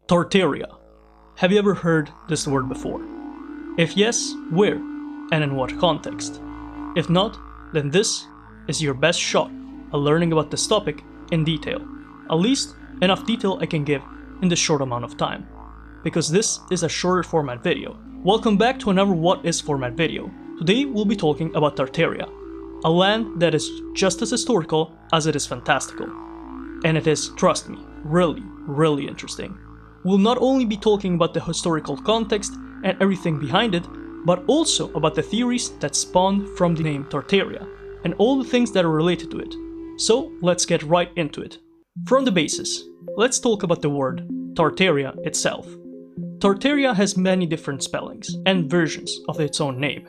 Tartaria. Have you ever heard this word before? If yes, where and in what context? If not, then this is your best shot at learning about this topic in detail. At least enough detail I can give in this short amount of time, because this is a shorter format video. Welcome back to another What Is format video. Today we'll be talking about Tartaria, a land that is just as historical as it is fantastical. And it is, trust me, really interesting. We'll not only be talking about the historical context and everything behind it, but also about the theories that spawned from the name Tartaria, and all the things that are related to it. So let's get right into it. From the basis, let's talk about the word Tartaria itself. Tartaria has many different spellings and versions of its own name.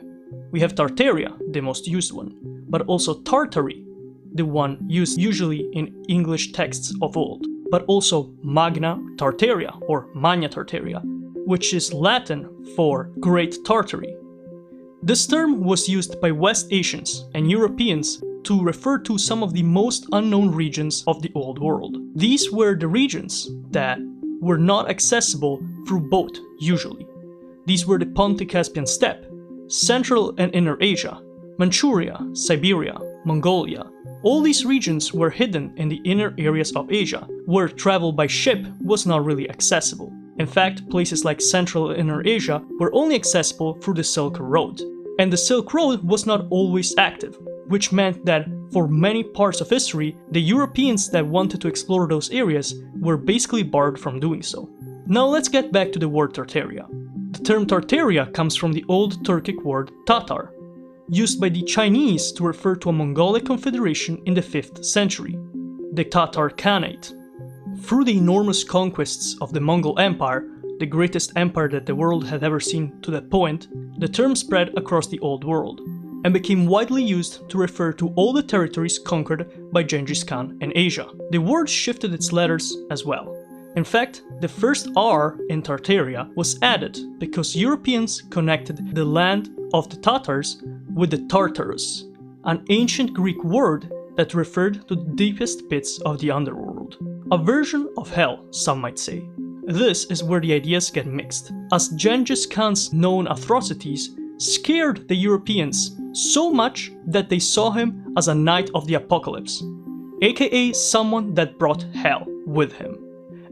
We have Tartaria, the most used one, but also Tartary, the one used usually in English texts of old, but also Magna Tartaria or Magna Tartaria, which is Latin for Great Tartary. This term was used by West Asians and Europeans to refer to some of the most unknown regions of the Old World. These were the regions that were not accessible through boat usually. These were the Pontic-Caspian Steppe, Central and Inner Asia, Manchuria, Siberia, Mongolia. All these regions were hidden in the inner areas of Asia, where travel by ship was not really accessible. In fact, places like Central and Inner Asia were only accessible through the Silk Road. And the Silk Road was not always active, which meant that for many parts of history, the Europeans that wanted to explore those areas were basically barred from doing so. Now let's get back to the word Tartaria. The term Tartaria comes from the old Turkic word Tatar, used by the Chinese to refer to a Mongolic confederation in the 5th century, the Tatar Khanate. Through the enormous conquests of the Mongol Empire, the greatest empire that the world had ever seen to that point, the term spread across the Old World, and became widely used to refer to all the territories conquered by Genghis Khan in Asia. The word shifted its letters as well. In fact, the first R in Tartaria was added because Europeans connected the land of the Tatars with the Tartarus, an ancient Greek word that referred to the deepest pits of the underworld. A version of hell, some might say. This is where the ideas get mixed, as Genghis Khan's known atrocities scared the Europeans so much that they saw him as a knight of the apocalypse, aka someone that brought hell with him.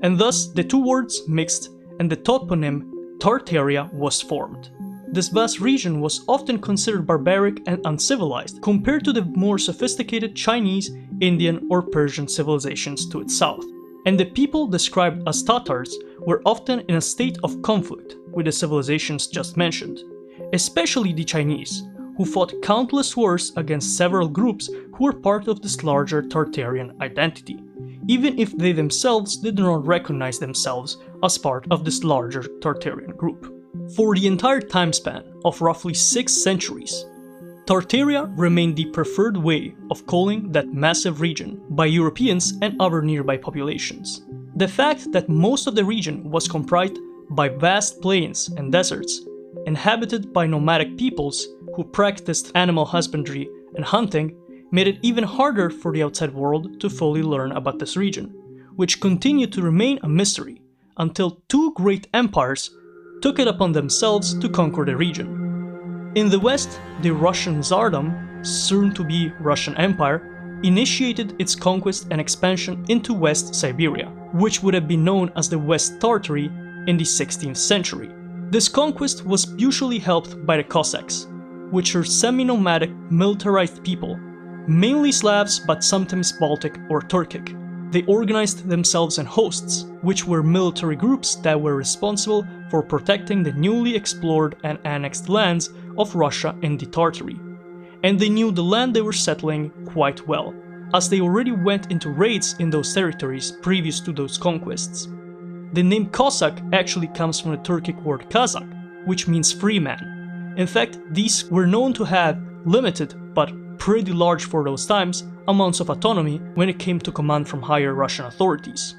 And thus the two words mixed and the toponym Tartaria was formed. This vast region was often considered barbaric and uncivilized compared to the more sophisticated Chinese, Indian or Persian civilizations to its south. And the people described as Tatars were often in a state of conflict with the civilizations just mentioned, especially the Chinese, who fought countless wars against several groups who were part of this larger Tartarian identity, even if they themselves did not recognize themselves as part of this larger Tartarian group. For the entire time span of roughly 6 centuries, Tartaria remained the preferred way of calling that massive region by Europeans and other nearby populations. The fact that most of the region was comprised by vast plains and deserts, inhabited by nomadic peoples who practiced animal husbandry and hunting, made it even harder for the outside world to fully learn about this region, which continued to remain a mystery until two great empires took it upon themselves to conquer the region. In the west, the Russian Tsardom, soon to be Russian Empire, initiated its conquest and expansion into West Siberia, which would have been known as the West Tartary in the 16th century. This conquest was usually helped by the Cossacks, which are semi-nomadic militarized people, mainly Slavs but sometimes Baltic or Turkic. They organized themselves in hosts, which were military groups that were responsible for protecting the newly explored and annexed lands of Russia and the Tartary. And they knew the land they were settling quite well, as they already went into raids in those territories previous to those conquests. The name Cossack actually comes from the Turkic word Kazakh, which means free man. In fact, these were known to have limited, but pretty large for those times, amounts of autonomy when it came to command from higher Russian authorities.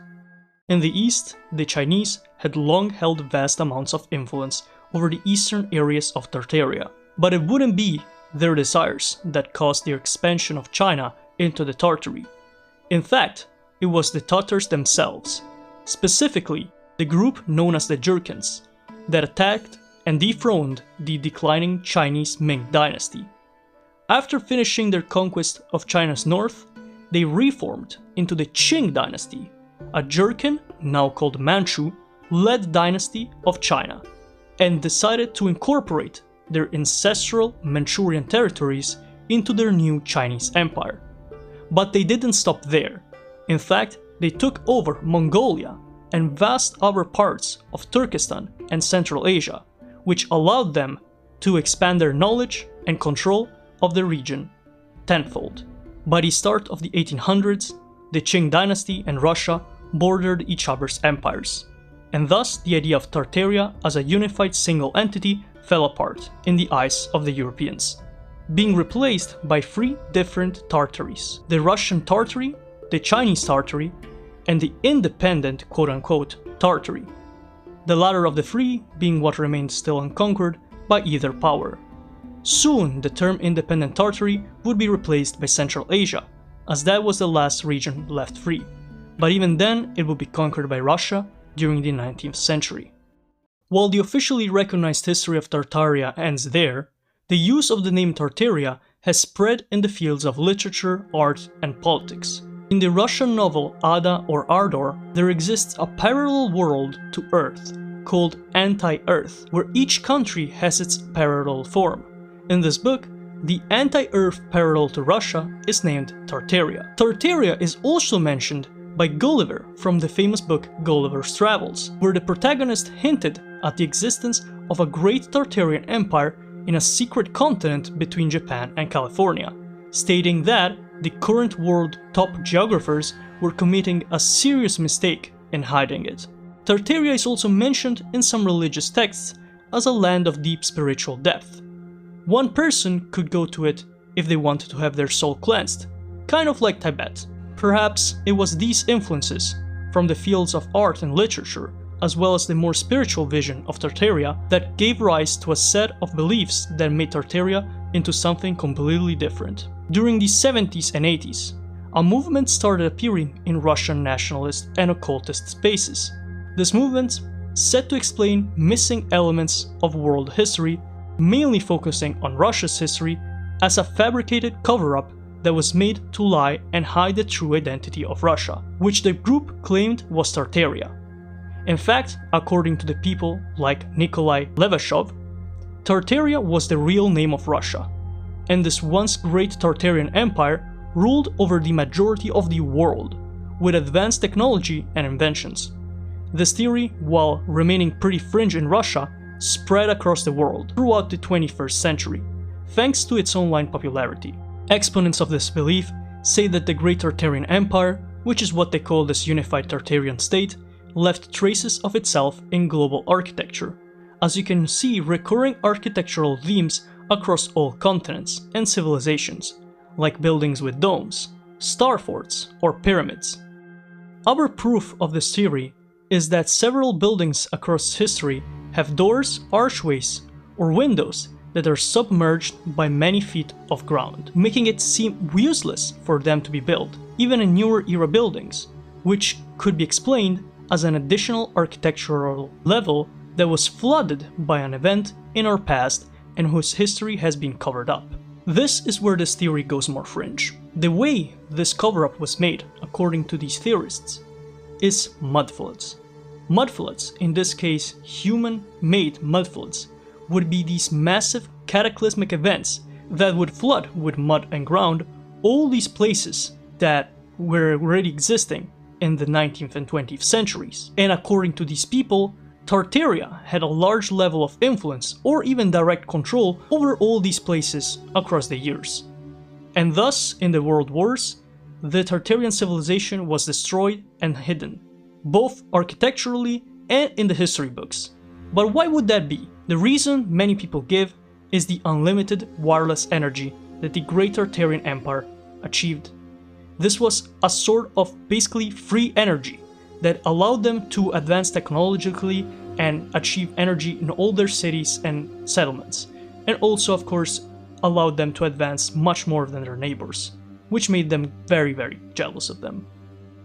In the east, the Chinese had long held vast amounts of influence over the eastern areas of Tartaria, but it wouldn't be their desires that caused the expansion of China into the Tartary. In fact, it was the Tatars themselves. Specifically, the Tatars the group known as the Jurchens, that attacked and dethroned the declining Chinese Ming dynasty. After finishing their conquest of China's north, they reformed into the Qing dynasty, a Jurchen, now called Manchu, led dynasty of China, and decided to incorporate their ancestral Manchurian territories into their new Chinese empire. But they didn't stop there. In fact, they took over Mongolia and vast other parts of Turkestan and Central Asia, which allowed them to expand their knowledge and control of the region tenfold. By the start of the 1800s, the Qing dynasty and Russia bordered each other's empires, and thus the idea of Tartaria as a unified single entity fell apart in the eyes of the Europeans, being replaced by three different Tartaries: the Russian Tartary, the Chinese Tartary, and the independent quote-unquote Tartary, the latter of the three being what remained still unconquered by either power. Soon the term independent Tartary would be replaced by Central Asia, as that was the last region left free, but even then it would be conquered by Russia during the 19th century. While the officially recognized history of Tartaria ends there, the use of the name Tartaria has spread in the fields of literature, art, and politics. In the Russian novel Ada or Ardor, there exists a parallel world to Earth, called Anti-Earth, where each country has its parallel form. In this book, the anti-Earth parallel to Russia is named Tartaria. Tartaria is also mentioned by Gulliver from the famous book Gulliver's Travels, where the protagonist hinted at the existence of a great Tartarian empire in a secret continent between Japan and California, stating that the current world top geographers were committing a serious mistake in hiding it. Tartaria is also mentioned in some religious texts as a land of deep spiritual depth. One person could go to it if they wanted to have their soul cleansed, kind of like Tibet. Perhaps it was these influences from the fields of art and literature, as well as the more spiritual vision of Tartaria, that gave rise to a set of beliefs that made Tartaria into something completely different. During the 70s and 80s, a movement started appearing in Russian nationalist and occultist spaces. This movement set to explain missing elements of world history, mainly focusing on Russia's history as a fabricated cover-up that was made to lie and hide the true identity of Russia, which the group claimed was Tartaria. In fact, according to the people like Nikolai Levashov, Tartaria was the real name of Russia, and this once great Tartarian empire ruled over the majority of the world, with advanced technology and inventions. This theory, while remaining pretty fringe in Russia, spread across the world throughout the 21st century, thanks to its online popularity. Exponents of this belief say that the Great Tartarian Empire, which is what they call this unified Tartarian state, left traces of itself in global architecture, as you can see recurring architectural themes across all continents and civilizations, like buildings with domes, star forts, or pyramids. Other proof of this theory is that several buildings across history have doors, archways, or windows that are submerged by many feet of ground, making it seem useless for them to be built, even in newer era buildings, which could be explained as an additional architectural level that was flooded by an event in our past and whose history has been covered up. This is where this theory goes more fringe. The way this cover-up was made, according to these theorists, is mud floods. Mud floods, in this case human-made mud floods, would be these massive cataclysmic events that would flood with mud and ground all these places that were already existing in the 19th and 20th centuries. And according to these people, Tartaria had a large level of influence or even direct control over all these places across the years. And thus, in the world wars, the Tartarian civilization was destroyed and hidden, both architecturally and in the history books. But why would that be? The reason many people give is the unlimited wireless energy that the Great Tartarian Empire achieved. This was a sort of basically free energy that allowed them to advance technologically and achieve energy in all their cities and settlements, and also of course allowed them to advance much more than their neighbors, which made them very, very jealous of them.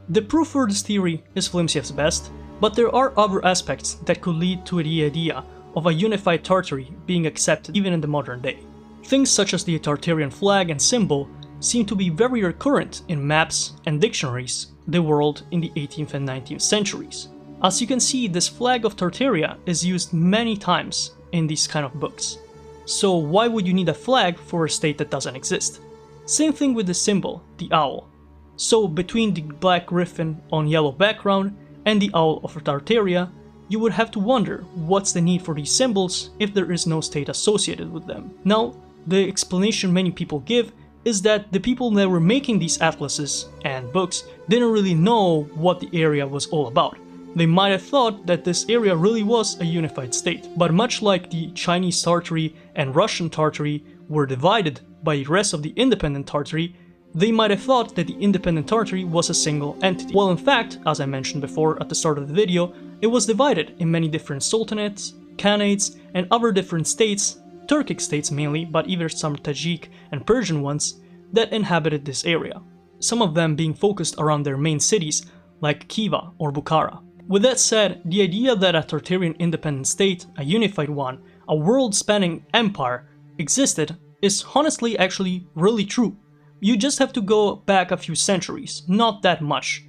The proof for this theory is flimsy as best, But there are other aspects that could lead to the idea of a unified Tartary being accepted even in the modern day. Things such as the Tartarian flag and symbol seem to be very recurrent in maps and dictionaries the world in the 18th and 19th centuries. As you can see, this flag of Tartaria is used many times in these kind of books. So why would you need a flag for a state that doesn't exist? Same thing with the symbol, the owl. So between the black griffin on yellow background and the owl of Tartaria, you would have to wonder what's the need for these symbols if there is no state associated with them. Now, the explanation many people give is that the people that were making these atlases and books didn't really know what the area was all about. They might have thought that this area really was a unified state, but much like the Chinese Tartary and Russian Tartary were divided by the rest of the independent Tartary, they might have thought that the independent Tartary was a single entity. Well, in fact, as I mentioned before at the start of the video, it was divided in many different sultanates, khanates, and other different states, Turkic states mainly, but even some Tajik and Persian ones, that inhabited this area. Some of them being focused around their main cities, like Khiva or Bukhara. With that said, the idea that a Tartarian independent state, a unified one, a world-spanning empire, existed is honestly actually really true. You just have to go back a few centuries, not that much.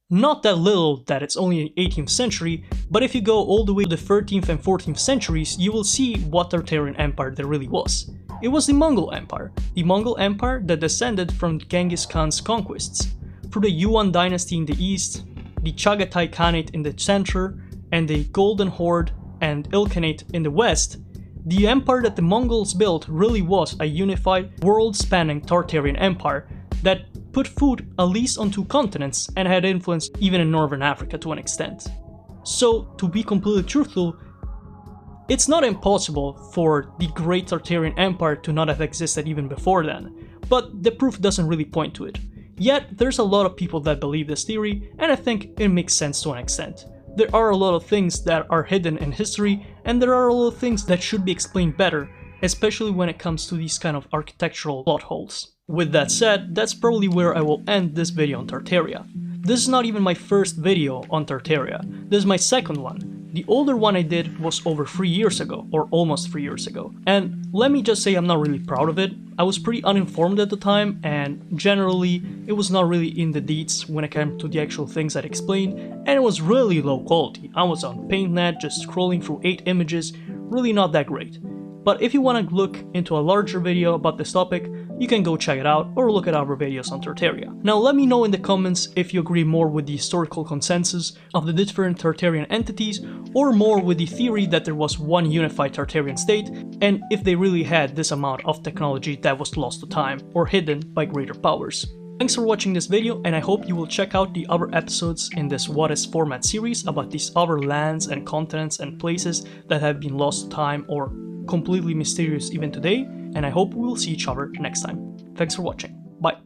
Not that little that it's only the 18th century, but if you go all the way to the 13th and 14th centuries, you will see what Tartarian empire there really was. It was the Mongol Empire that descended from Genghis Khan's conquests, through the Yuan dynasty in the east, the Chagatai Khanate in the center, and the Golden Horde and Ilkhanate in the west. The empire that the Mongols built really was a unified, world-spanning Tartarian empire that put food at least on 2 continents and had influence even in northern Africa to an extent. So, to be completely truthful, it's not impossible for the Great Tartarian Empire to not have existed even before then, but the proof doesn't really point to it. Yet, there's a lot of people that believe this theory, and I think it makes sense to an extent. There are a lot of things that are hidden in history, and there are a lot of things that should be explained better, especially when it comes to these kind of architectural plot holes. With that said, that's probably where I will end this video on Tartaria. This is not even my first video on Tartaria, this is my second one. The older one I did was over 3 years ago, or almost 3 years ago. And let me just say I'm not really proud of it. I was pretty uninformed at the time, and generally it was not really in the deets when it came to the actual things I'd explained, and it was really low quality. I was on PaintNet just scrolling through 8 images, really not that great. But if you want to look into a larger video about this topic, you can go check it out or look at our videos on Tartaria. Now let me know in the comments if you agree more with the historical consensus of the different Tartarian entities or more with the theory that there was one unified Tartarian state, and if they really had this amount of technology that was lost to time or hidden by greater powers. Thanks for watching this video, and I hope you will check out the other episodes in this What Is format series about these other lands and continents and places that have been lost to time or completely mysterious even today, and I hope we will see each other next time. Thanks for watching. Bye.